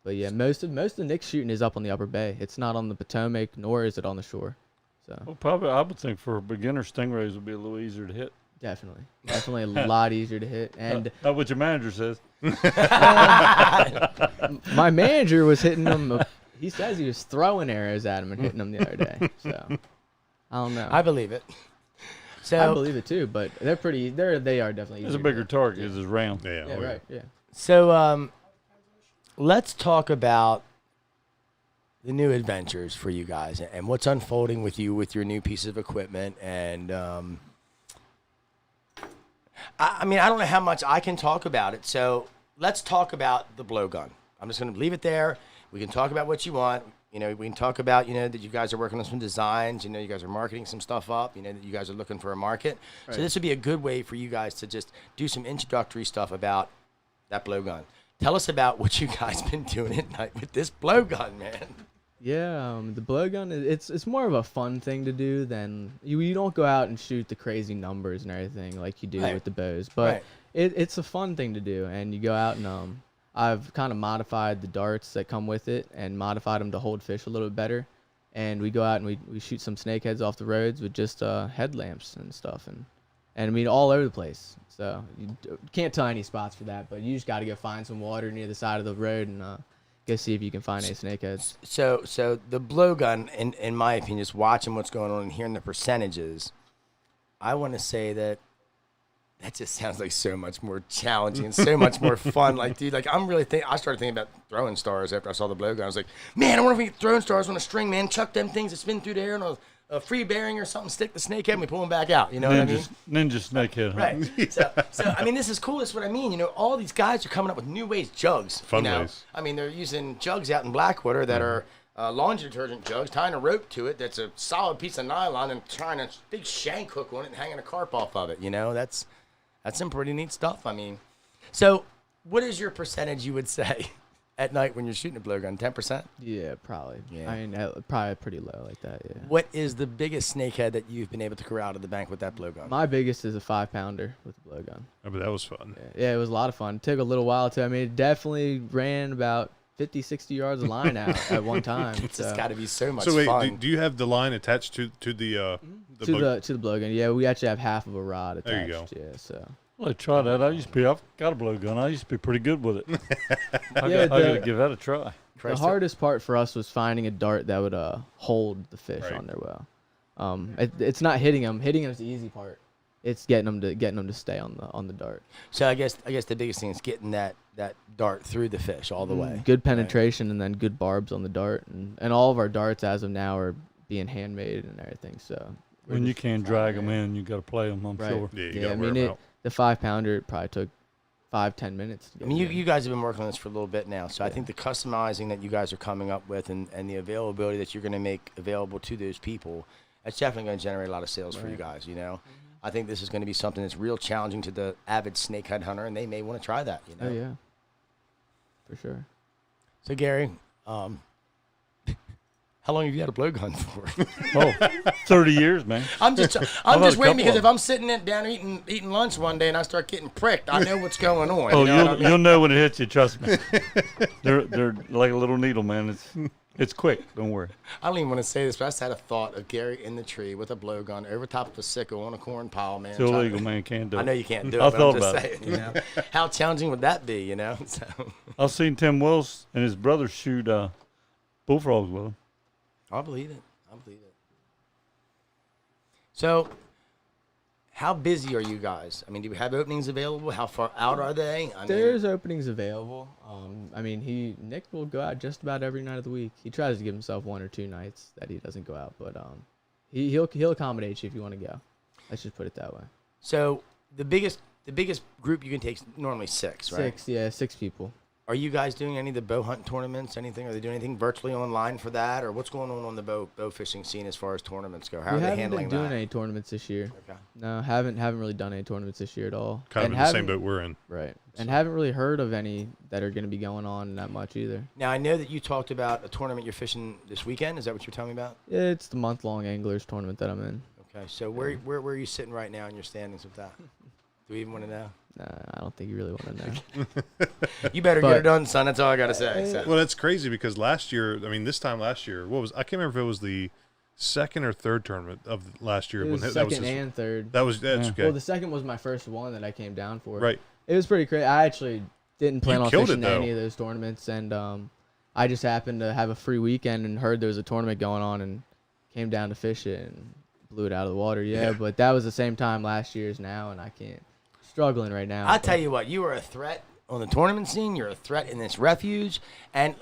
S4: But yeah, most of Nick's shooting is up on the Upper Bay. It's not on the Potomac, nor is it on the shore. So
S2: Well, probably I would think for a beginner, stingrays would be a little easier to hit.
S4: definitely a lot easier to hit. And
S2: Not what your manager says.
S4: my manager was hitting them. He says he was throwing arrows at him and hitting them the other day. So I don't know.
S3: I believe it. So
S4: I believe it too, but they are definitely.
S2: It's a
S4: easier to
S2: bigger
S4: hit.
S2: target. It's round.
S1: Yeah.
S4: Yeah, right. Yeah.
S3: So let's talk about the new adventures for you guys and what's unfolding with you with your new piece of equipment. And I mean, I don't know how much I can talk about it. So let's talk about the blowgun. I'm just going to leave it there. We can talk about what you want. You know, we can talk about, that you guys are working on some designs. You guys are marketing some stuff up. That you guys are looking for a market. Right. So this would be a good way for you guys to just do some introductory stuff about that blowgun. Tell us about what you guys been doing at night with this blowgun, man.
S4: Yeah, the blowgun, it's more of a fun thing to do than you don't go out and shoot the crazy numbers and everything like you do with the bows. But it's a fun thing to do, and you go out and I've kind of modified the darts that come with it and modified them to hold fish a little bit better. And we go out and we shoot some snakeheads off the roads with just headlamps and stuff, and I mean all over the place. So you can't tell any spots for that, but you just got to go find some water near the side of the road and go see if you can find any snakeheads.
S3: So the blowgun, in my opinion, just watching what's going on and hearing the percentages, I want to say that just sounds like so much more challenging and so much more fun. Like, dude, I started thinking about throwing stars after I saw the blowgun. I was like, man, I wonder if we can get throwing stars on a string, man. Chuck them things that spin through the air on a free bearing or something, stick the snakehead, and we pull them back out. You know what I mean?
S2: Ninja snakehead. Huh?
S3: Right. So I mean, this is cool. That's what I mean. All these guys are coming up with new ways, jugs.
S1: Fun ways.
S3: I mean, they're using jugs out in Blackwater that are laundry detergent jugs, tying a rope to it that's a solid piece of nylon and trying a big shank hook on it and hanging a carp off of it. That's some pretty neat stuff. I mean, so what is your percentage you would say at night when you're shooting a blowgun? 10%?
S4: Yeah, probably.
S3: Yeah.
S4: I mean, probably pretty low like that, yeah.
S3: What is the biggest snakehead that you've been able to corral out of the bank with that blowgun?
S4: My biggest is a 5-pounder with a blowgun.
S1: Oh, but that was fun.
S4: Yeah, it was a lot of fun. It took a little while, too. I mean, it definitely ran about 50, 60 yards of line out at one time.
S3: It's got to be so much
S1: fun.
S3: fun.
S1: Do you have the line attached to the
S4: to the blowgun? Yeah, we actually have half of a rod attached.
S1: There you go.
S4: Yeah, so.
S2: Well, try that. I've got a blowgun. I used to be pretty good with it. I got to give that a try.
S4: The hardest part for us was finding a dart that would hold the fish on there well. It's not hitting them. Hitting them is the easy part. It's getting them to stay on the dart.
S3: So I guess the biggest thing is getting that dart through the fish all the way.
S4: Good penetration and then good barbs on the dart, and all of our darts as of now are being handmade and everything. So
S2: when you can't drag them in, you got to play them. I'm sure.
S1: Yeah, you
S4: yeah.
S1: gotta
S4: I
S1: wear
S4: mean,
S1: them out.
S4: the 5-pounder probably took 5-10 minutes. To
S3: I mean, you guys have been working on this for a little bit now, so I think the customizing that you guys are coming up with and the availability that you're going to make available to those people, that's definitely going to generate a lot of sales for you guys. I think this is going to be something that's real challenging to the avid snakehead hunter, and they may want to try that.
S4: Oh yeah, for sure.
S3: So Gary, how long have you had a blowgun
S2: for? 30 years, man.
S3: I'm just waiting because if I'm sitting down eating lunch one day and I start getting pricked, I know what's going on.
S2: Oh, you'll know when it hits you. Trust me. They're like a little needle, man. It's quick. Don't worry.
S3: I don't even want to say this, but I just had a thought of Gary in the tree with a blowgun over top of a sickle on a corn pile, man.
S2: It's illegal, man. Can't do it.
S3: I know you can't do it.
S2: I
S3: but
S2: thought
S3: I'm just
S2: about
S3: saying, how challenging would that be? So.
S2: I've seen Tim Wills and his brother shoot bullfrogs with him.
S3: I believe it. So, how busy are you guys? I mean, do we have openings available? How far out are they?
S4: There's openings available. I mean, Nick will go out just about every night of the week. He tries to give himself 1 or 2 nights that he doesn't go out, but he'll accommodate you if you want to go. Let's just put it that way.
S3: So the biggest group you can take is normally 6, right?
S4: 6 people.
S3: Are you guys doing any of the bow hunt tournaments? Anything? Are they doing anything virtually online for that, or what's going on the bow fishing scene as far as tournaments go? How are they handling that?
S4: We haven't been doing any tournaments this year.
S3: Okay.
S4: No, haven't really done any tournaments this year at all.
S1: Kind of in the same boat we're in.
S4: Right. And haven't really heard of any that are going to be going on that much either.
S3: Now, I know that you talked about a tournament you're fishing this weekend. Is that what you're telling me about?
S4: Yeah, it's the month-long Anglers tournament that I'm in.
S3: Okay. So where are you sitting right now in your standings with that? Do we even want to know?
S4: Nah, I don't think you really want to know.
S3: You better get it done, son. That's all I got to say. So.
S1: Well, that's crazy because this time last year, I can't remember if it was the second or third tournament of last year.
S4: It was
S1: that
S4: second
S1: was
S4: and third.
S1: that's
S2: Yeah.
S1: okay.
S4: Well, the second was my first one that I came down for.
S1: Right.
S4: It was pretty crazy. I actually didn't plan on
S1: killed it,
S4: fishing
S1: though.
S4: any of those tournaments, and I just happened to have a free weekend and heard there was a tournament going on and came down to fish it and blew it out of the water. Yeah, but that was the same time last year's now, and I can't. Struggling right now.
S3: I'll tell you what, you are a threat on the tournament scene. You're a threat in this refuge. And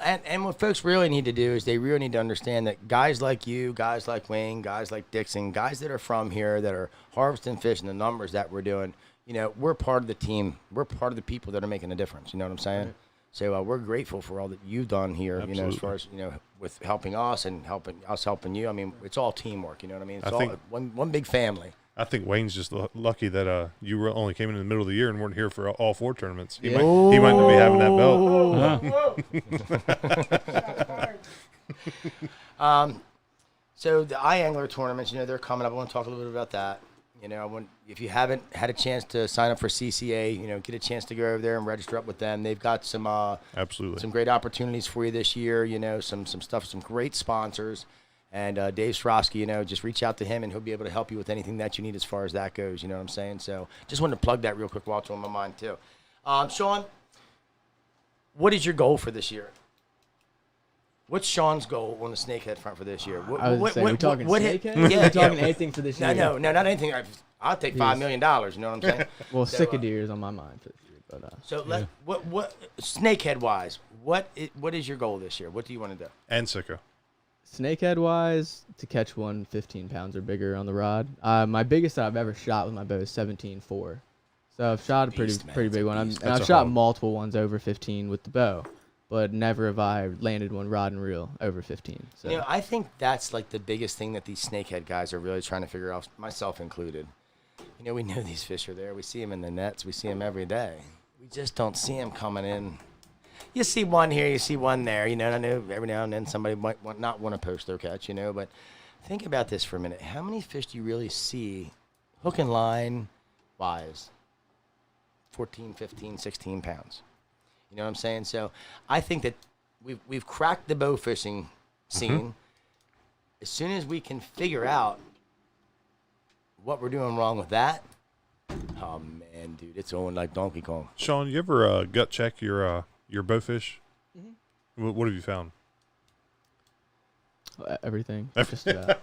S3: what folks really need to do is they really need to understand that guys like you, guys like Wayne, guys like Dixon, guys that are from here that are harvesting fish and the numbers that we're doing, you know, we're part of the team. We're part of the people that are making a difference. You know what I'm saying? Right. So we're grateful for all that you've done here,
S1: Absolutely.
S3: you know, as far as, you know, with helping us and helping you. I mean, it's all teamwork, you know what I mean? It's all one big family.
S1: I think Wayne's just lucky that you only came in the middle of the year and weren't here for all 4 tournaments. He might not be having that
S3: belt. So the iAngler tournaments, you know, they're coming up. I want to talk a little bit about that. You know, if you haven't had a chance to sign up for CCA, you know, get a chance to go over there and register up with them. They've got some
S1: absolutely
S3: some great opportunities for you this year. You know, some stuff, some great sponsors. And Dave Strosky, you know, just reach out to him and he'll be able to help you with anything that you need as far as that goes. You know what I'm saying? So just wanted to plug that real quick while it's on my mind too. Sean, what is your goal for this year? What's Sean's goal on the snakehead front for this year?
S4: We're talking snakehead?
S3: Yeah,
S4: we're talking anything for this year.
S3: No, not anything. I'll take $5 million. You know what I'm saying?
S4: Well, Cicadere is on my mind for this year. But,
S3: so what snakehead wise, what is your goal this year? What do you want to do?
S1: And Sicko.
S4: Snakehead wise, to catch one 15 pounds or bigger on the rod. My biggest that I've ever shot with my bow is 17.4. So I've shot a pretty big one. I've shot multiple ones over 15 with the bow, but never have I landed one rod and reel over 15. So
S3: you know, I think that's like the biggest thing that these snakehead guys are really trying to figure out, myself included. You know, we know these fish are there. We see them in the nets. We see them every day. We just don't see them coming in. You see one here, you see one there. You know, I know every now and then somebody might not want to post their catch, you know, but think about this for a minute. How many fish do you really see hook and line wise? 14, 15, 16 pounds. You know what I'm saying? So I think that we've cracked the bow fishing scene. Mm-hmm. As soon as we can figure out what we're doing wrong with that, oh, man, dude, it's on like Donkey Kong.
S1: Sean, you ever gut check your bowfish? Mm-hmm. What have you found?
S4: Everything. Just about.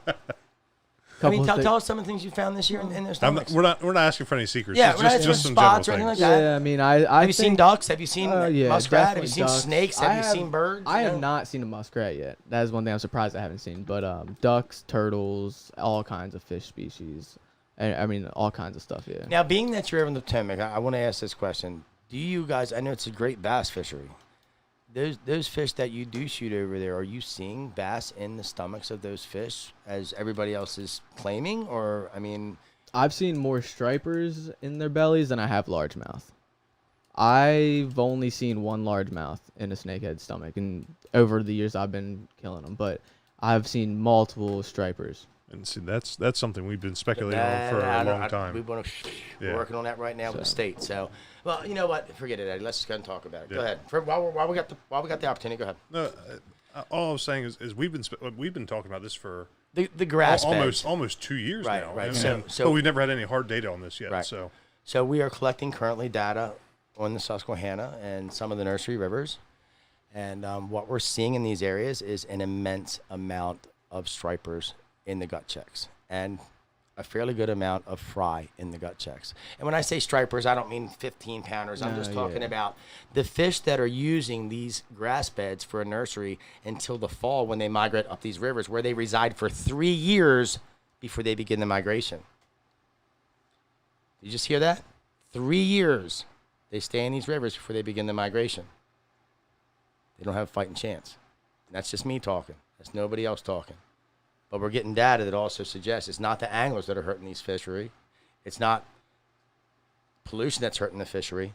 S3: I mean, tell us some of the things you found this year in those stomachs.
S1: We're not asking for any secrets.
S3: Yeah,
S1: just some
S3: spots
S1: general
S3: or anything
S1: things.
S3: like that.
S4: Yeah, I mean, I
S3: have you seen ducks? Have you seen muskrat? Have you seen
S4: ducks.
S3: snakes? Have you seen birds?
S4: I have not seen a muskrat yet. That is one thing I'm surprised I haven't seen. But ducks, turtles, all kinds of fish species. I mean, all kinds of stuff. Yeah.
S3: Now, being that you're in the Potomac, I want to ask this question: do you guys? I know it's a great bass fishery. Those fish that you do shoot over there, are you seeing bass in the stomachs of those fish as everybody else is claiming? Or, I mean...
S4: I've seen more stripers in their bellies than I have largemouth. I've only seen one largemouth in a snakehead stomach, and over the years I've been killing them. But I've seen multiple stripers.
S1: And see, that's something we've been speculating on for a long time.
S3: We're working on that right now with the state. So, well, you know what? Forget it, Eddie. Let's just go and talk about it. Go ahead. While we got the opportunity, go ahead.
S1: No, all I was saying is we've been talking about this for
S3: the grass
S1: almost 2 years now.
S3: Right.
S1: But we've never had any hard data on this yet.
S3: Right. So we are collecting currently data on the Susquehanna and some of the nursery rivers, and what we're seeing in these areas is an immense amount of stripers in the gut checks and a fairly good amount of fry in the gut checks. And when I say stripers, I don't mean 15 pounders. I'm just talking about the fish that are using these grass beds for a nursery until the fall when they migrate up these rivers, where they reside for 3 years before they begin the migration. Did you just hear that? 3 years they stay in these rivers before they begin the migration. They don't have a fighting chance. And that's just me talking. That's nobody else talking. But we're getting data that also suggests it's not the anglers that are hurting these fishery. It's not pollution that's hurting the fishery.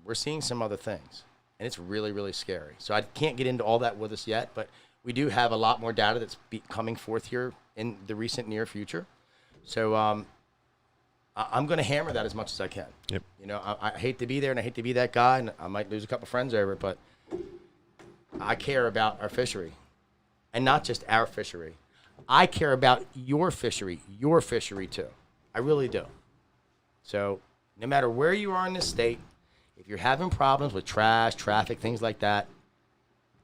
S3: We're seeing some other things, and it's really, really scary. So I can't get into all that with us yet, but we do have a lot more data that's coming forth here in the recent near future. So I'm going to hammer that as much as I can.
S1: Yep.
S3: You know, I hate to be there, and I hate to be that guy, and I might lose a couple friends over it, but I care about our fishery. And not just our fishery. I care about your fishery too. I really do. So no matter where you are in the state, if you're having problems with trash, traffic, things like that,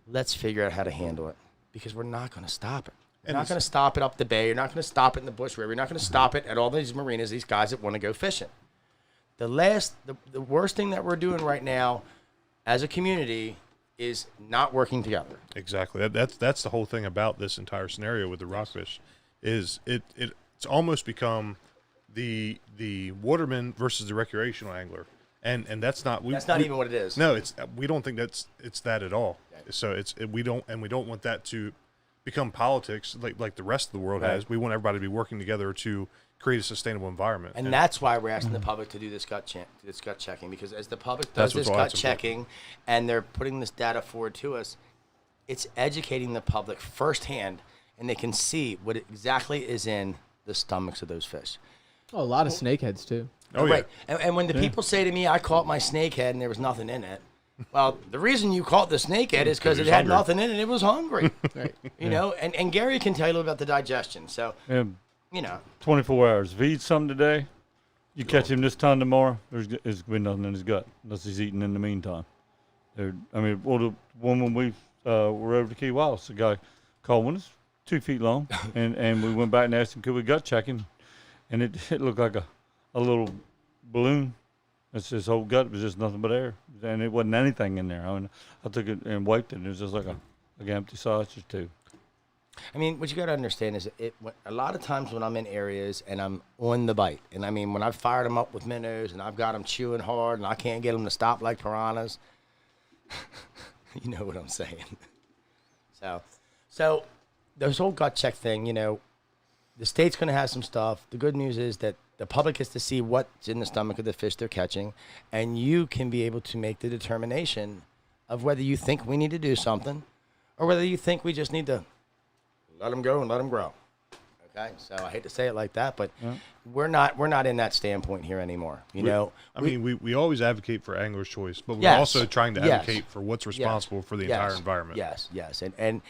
S3: let's figure out how to handle it, because we're not going to stop it. You're not going to stop it up the bay. You're not going to stop it in the Bush River. You're not going to stop it at all these marinas, these guys that want to go fishing. The worst thing that we're doing right now as a community is not working together.
S1: Exactly. That's the whole thing about this entire scenario with the rockfish, is it's almost become the waterman versus the recreational angler, and that's not
S3: even what it is.
S1: No, we don't think it's that at all. Right. So we don't want that to become politics like the rest of the world has. We want everybody to be working together to create a sustainable environment.
S3: And that's why we're asking the public to do this gut checking, because as the public does this gut checking and they're putting this data forward to us, it's educating the public firsthand, and they can see what exactly is in the stomachs of those fish.
S4: Oh, a lot of snakeheads too.
S1: Oh,
S3: right.
S1: Yeah.
S3: And when the people say to me, I caught my snakehead and there was nothing in it, well, the reason you caught the snakehead is because it had nothing in it. It was hungry. Right. You know, and Gary can tell you about the digestion. So, you know.
S2: 24 hours. If he eats something today, you catch him this time tomorrow, there's going to be nothing in his gut unless he's eating in the meantime. The woman we were over to Key West, the guy called one, it's 2 feet long, and we went back and asked him, could we gut check him? And it looked like a little balloon. It's his whole gut. It was just nothing but air, and it wasn't anything in there. I mean, I took it and wiped it, and it was just like an empty sausage tube.
S3: I mean, what you got to understand is a lot of times when I'm in areas and I'm on the bite, and I mean, when I've fired them up with minnows and I've got them chewing hard and I can't get them to stop like piranhas, you know what I'm saying. So this whole gut check thing, you know, the state's going to have some stuff. The good news is that the public gets to see what's in the stomach of the fish they're catching, and you can be able to make the determination of whether you think we need to do something or whether you think we just need to let them go and let them grow. Okay? So I hate to say it like that, but we're not in that standpoint here anymore. You know,
S1: we always advocate for angler's choice, but we're also trying to advocate for what's responsible for the entire environment.
S3: Yes. And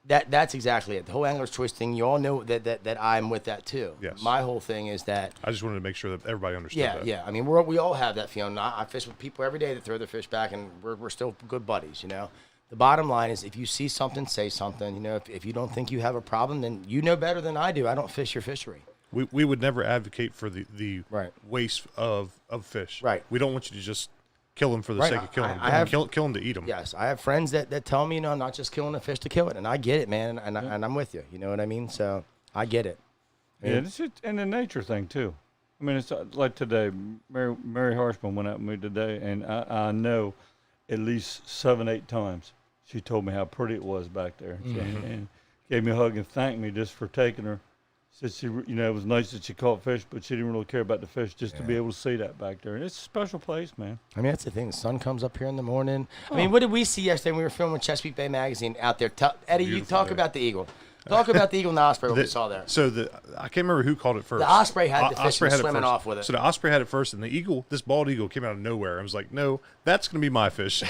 S3: that's exactly it. The whole angler's choice thing, you all know that I'm with that too.
S1: Yes.
S3: My whole thing is that
S1: I just wanted to make sure that everybody understood that.
S3: Yeah. I mean, we all have that feeling. I fish with people every day that throw their fish back, and we're still good buddies, you know. The bottom line is, if you see something, say something. You know, if you don't think you have a problem, then you know better than I do. I don't fish your fishery.
S1: We would never advocate for the waste of fish.
S3: Right.
S1: We don't want you to just kill them for the sake of killing them. Kill them to eat them.
S3: Yes, I have friends that tell me, you know, I'm not just killing a fish to kill it, and I get it, man, and I'm with you. You know what I mean? So I get it.
S2: Yeah, it's just, and the nature thing too. I mean, it's like today. Mary Harshman went out with me today, and I know at least 7-8 times she told me how pretty it was back there, and gave me a hug and thanked me just for taking her. Said she, you know, it was nice that she caught fish, but she didn't really care about the fish, just to be able to see that back there. And it's a special place, man.
S3: I mean, that's the thing. The sun comes up here in the morning. I mean, what did we see yesterday when we were filming Chesapeake Bay Magazine out there? Eddie, you talk about the eagle. Talk about the eagle and the osprey, what we saw there.
S1: So I can't remember who called it first.
S3: The osprey had the fish swimming off with it.
S1: So the osprey had it first, and the eagle, this bald eagle, came out of nowhere. I was like, no, that's going to be my fish.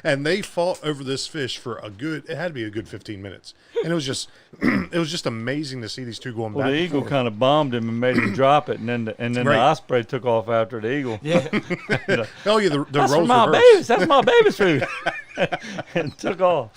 S1: And they fought over this fish for it had to be a good 15 minutes. And it was just amazing to see these two going back.
S2: Well, the eagle kind of bombed him and made him drop it, and then the osprey took off after the eagle.
S3: Yeah.
S1: Oh yeah, the
S2: that's
S1: roles
S2: my
S1: reversed.
S2: babies. That's my baby's food. And took off.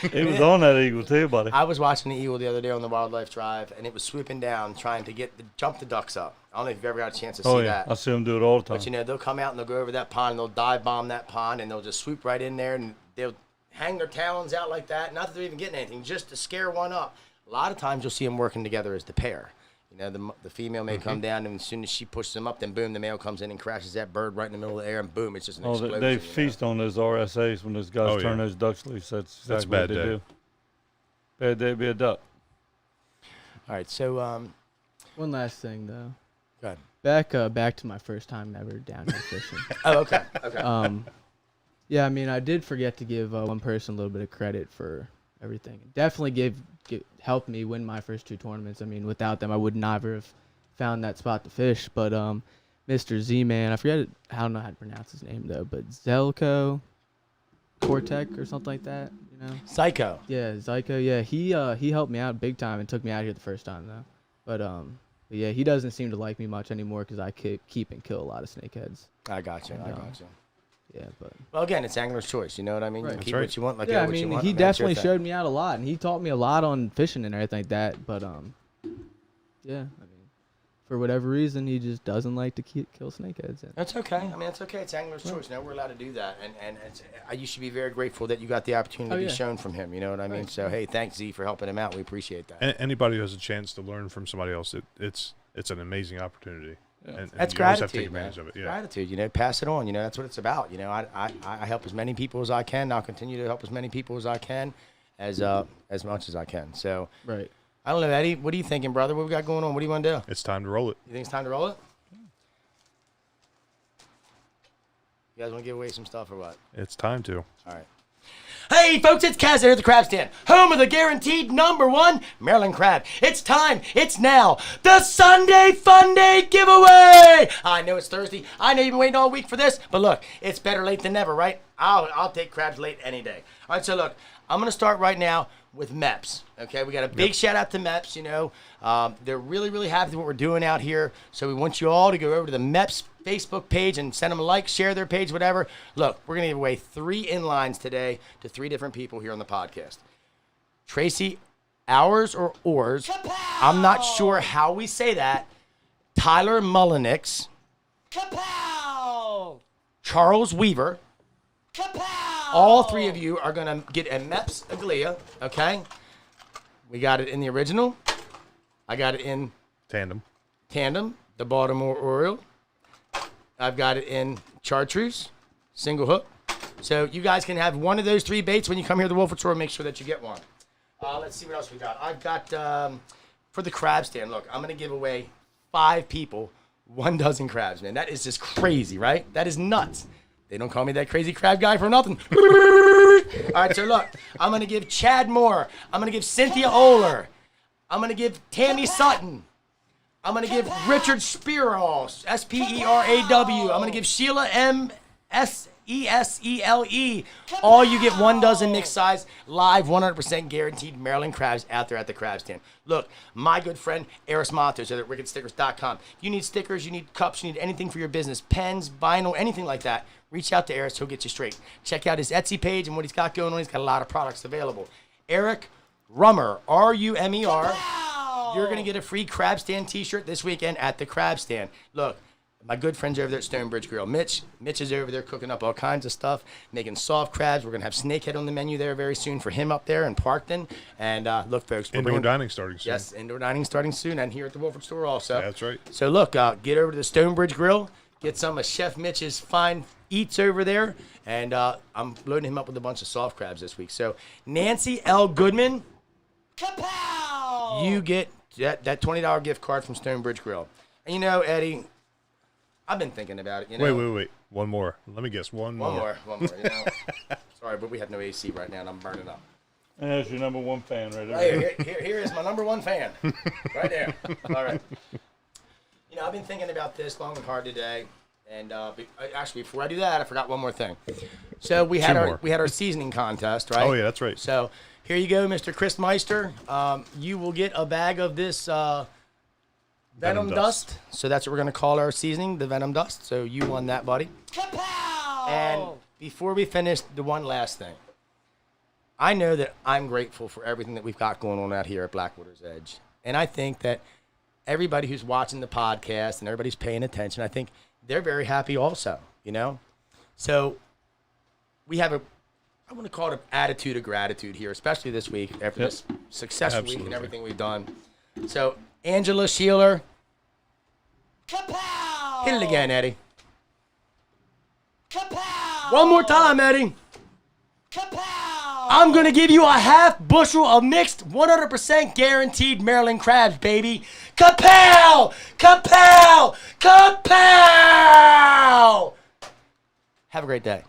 S2: It was on that eagle too, buddy.
S3: I was watching the eagle the other day on the Wildlife Drive, and it was swooping down trying to jump the ducks up. I don't know if you've ever got a chance to see that.
S2: I see them do it all the time.
S3: But you know, they'll come out and they'll go over that pond and they'll dive bomb that pond, and they'll just swoop right in there, and they'll hang their talons out like that. Not that they're even getting anything, just to scare one up. A lot of times you'll see them working together as the pair. You know, the female may come down, and as soon as she pushes them up, then boom, the male comes in and crashes that bird right in the middle of the air, and boom, it's just an explosion.
S2: They feast on those RSAs when those guys turn those ducks loose. That's exactly what they do. Bad day to be a duck.
S3: All right, so
S4: one last thing though.
S3: Go ahead.
S4: Back to my first time ever down here fishing.
S3: Oh, okay.
S4: Yeah, I mean, I did forget to give one person a little bit of credit for everything. Definitely helped me win my first 2 tournaments. I mean, without them, I would never have found that spot to fish. But Mr. Z-Man, I don't know how to pronounce his name though, but Zelko. Cortec or something like that. You know.
S3: Psycho.
S4: Yeah, Zyko. Yeah, he helped me out big time and took me out here the first time though. But yeah, he doesn't seem to like me much anymore because I keep and kill a lot of snakeheads.
S3: I got you.
S4: Yeah, but
S3: well, again, it's angler's choice. You know what I mean?
S4: Right.
S3: You keep
S1: right.
S3: what you want. Like
S4: yeah, I
S3: what you
S4: mean,
S3: want,
S4: he
S3: man, it's your
S4: definitely
S3: thing.
S4: showed me out a lot, and he taught me a lot on fishing and everything like that. But yeah, I mean, for whatever reason, he just doesn't like to kill snakeheads.
S3: That's okay. I mean, it's okay. It's angler's choice. Now we're allowed to do that, and you should be very grateful that you got the opportunity to be shown from him. You know what I mean? So hey, thanks Z for helping him out. We appreciate that.
S1: Anybody who has a chance to learn from somebody else, it's an amazing opportunity.
S2: Yeah.
S1: And
S3: That's
S1: you always have to
S3: gratitude,
S1: take advantage of it. Yeah.
S3: Gratitude, you know, pass it on. You know, that's what it's about. You know, I help as many people as I can. I'll continue to help as many people as I can, as much as I can. So,
S4: Right.
S3: I don't know, Eddie. What are you thinking, brother? What we got going on? What do you want to do?
S1: It's time to roll it.
S3: You think it's time to roll it? You guys want to give away some stuff or what?
S1: It's time to.
S3: All right. Hey, folks, it's Kaz here at the Crab Stand, home of the guaranteed #1 Maryland crab. It's time. It's now. The Sunday Funday Giveaway. I know it's Thursday. I know you've been waiting all week for this, but look, it's better late than never, right? I'll take crabs late any day. All right, so look, I'm going to start right now with MEPS. Okay, we got a big shout out to MEPS. You know, they're really, really happy with what we're doing out here. So we want you all to go over to the MEPS Facebook page and send them a like, share their page, whatever. Look, we're going to give away 3 inlines today to 3 different people here on the podcast. Tracy Ours or Oars. Kapow! I'm not sure how we say that. Tyler Mullenix. Kapow! Charles Weaver. Kapow! All 3 of you are going to get a MEPS Aglia, okay? We got it in the original. I got it in
S1: Tandem.
S3: the Baltimore Oriole. I've got it in chartreuse, single hook. So you guys can have one of those 3 baits when you come here to the Wolford Store. Make sure that you get one. Let's see what else we got. I've got, for the crab stand, look, I'm going to give away 5 people 1 dozen crabs, man. That is just crazy, right? That is nuts. They don't call me that crazy crab guy for nothing. All right, so look, I'm going to give Chad Moore. I'm going to give Cynthia Oler. I'm going to give Tammy Sutton. I'm going to give Richard Spiraw, Speraw. I'm going to give Sheila Msesele. All you get 1 dozen mixed size, live, 100% guaranteed Maryland crabs out there at the crab stand. Look, my good friend Eris Matos at wickedstickers.com. If you need stickers, you need cups, you need anything for your business, pens, vinyl, anything like that, reach out to Eris. He'll get you straight. Check out his Etsy page and what he's got going on. He's got a lot of products available. Eric Rummer, Rumer. You're going to get a free crab stand t-shirt this weekend at the crab stand. Look, my good friends over there at Stonebridge Grill. Mitch is over there cooking up all kinds of stuff, making soft crabs. We're going to have snakehead on the menu there very soon for him up there in Parkton. And look, folks,
S1: Indoor dining starting soon.
S3: Yes, indoor dining starting soon, and here at the Wolford Store also.
S1: Yeah, that's right.
S3: So look, get over to the Stonebridge Grill, get some of Chef Mitch's fine eats over there, and I'm loading him up with a bunch of soft crabs this week. So Nancy L. Goodman, kapow! You get that $20 gift card from Stonebridge Grill. And you know, Eddie, I've been thinking about it. You know?
S1: Wait. One more. Let me guess. One more.
S3: You know? Sorry, but we have no AC right now, and I'm burning up.
S2: And there's your #1 fan right there.
S3: Here is my #1 fan, right there. All right. You know, I've been thinking about this long and hard today, and actually, before I do that, I forgot one more thing. So we had our seasoning contest, right?
S1: Oh yeah, that's right.
S3: So here you go, Mr. Chris Meister. You will get a bag of this Venom Dust. So that's what we're going to call our seasoning, the Venom Dust. So you won that, buddy. Kapow! And before we finish, the one last thing. I know that I'm grateful for everything that we've got going on out here at Blackwaters Edge. And I think that everybody who's watching the podcast and everybody's paying attention, I think they're very happy also, you know? So we have I want to call it an attitude of gratitude here, especially this week after this successful week and everything we've done. So Angela Sheeler. Kapow! Hit it again, Eddie. Kapow! One more time, Eddie. Kapow! I'm going to give you a half bushel of mixed 100% guaranteed Maryland crabs, baby. Kapow! Kapow! Kapow! Have a great day.